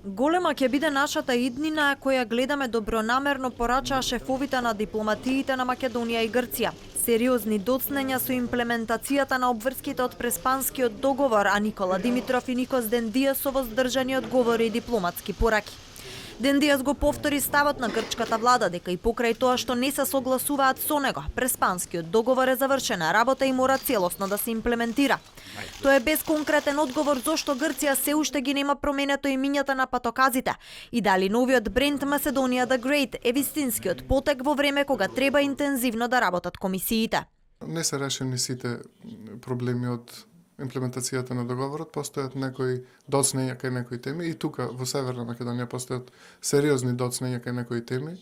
Голема ќе биде нашата иднина која гледаме добронамерно, порачаа шефовите на дипломатиите на Македонија и Грција. Сериозни доцнења со имплементацијата на обврските од Преспанскиот договор, а Никола Димитров и Никос Дендијас со воздржани одговори и дипломатски пораки. Дендијас го повтори ставот на грчката влада дека и покрај тоа што не се согласуваат со него, Преспанскиот договор е завршена работа и мора целосно да се имплементира. Тоа е без конкретен одговор зошто Грција се уште ги нема променето имињата на патоказите и дали новиот бренд Macedоnia the Great е вистинскиот потек во време кога треба интензивно да работат комисиите. Не се решени сите проблеми од имплементацијата на договорот, постојат некои доцнења кај некои теми и тука во Северна Македонија постојат сериозни доцнења кај некои теми.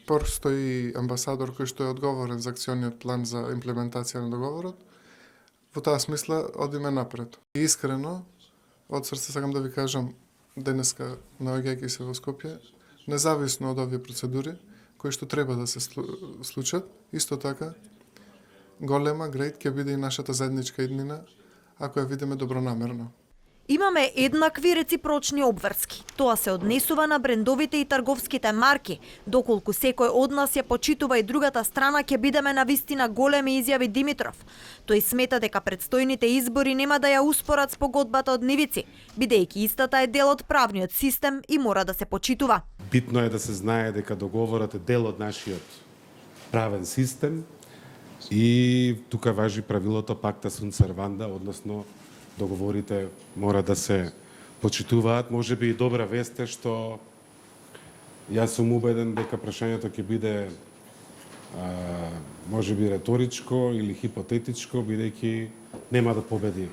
Постои амбасадор кој што е одговорен за акциониот план за имплементација на договорот. Во таа смисла одиме напред. И искрено, од срце сакам да ви кажам, денеска наоѓајќи се во Скопје, независно од овие процедури кои што треба да се случат, исто така голема, грейт ќе биде и нашата заедничка иднина ако ја видиме добронамерно. Имаме еднакви реципрочни обврски. Тоа се однесува на брендовите и трговските марки. Доколку секој од нас ја почитува и другата страна, ќе бидеме на вистина големи, изјави Димитров. Тој смета дека предстојните избори нема да ја успорат спогодбата од нивици, бидејќи истата е дел од правниот систем и мора да се почитува. Битно е да се знае дека договорот е дел од нашиот правен систем и тука важи правилото пакта sunt servanda, односно договорите мора да се почитуваат. Може би и добра вест е што јас сум убеден дека прашањето ќе биде може би реторичко или хипотетичко, бидејќи нема да победи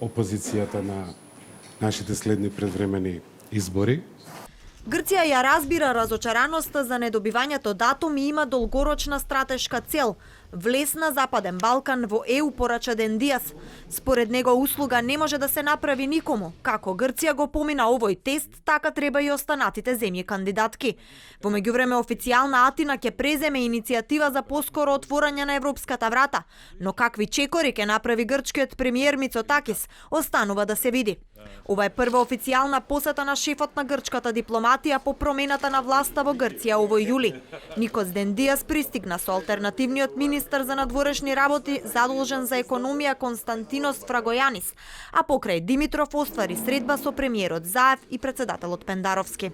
опозицијата на нашите следни предвремени избори. Грција ја разбира разочараноста за недобивањето датум и има долгорочна стратешка цел – влез на Западен Балкан во ЕУ, порача Дендијас. Според него услуга не може да се направи никому. Како Грција го помина овој тест, така треба и останатите земји кандидатки. Во меѓувреме официјална Атина ќе преземе иницијатива за поскоро отворање на европската врата, но какви чекори ќе направи грчкиот премиер Мицотакис останува да се види. Ова е прва официјална посета на шефот на грчката дипломатија по промената на власта во Грција овој јули. Никос Дендијас пристигна со алтернативниот министер за надворешни работи задолжен за економија Константинос Фрагојанис, а покрај Димитров оствари средба со премиерот Заев и председателот Пендаровски.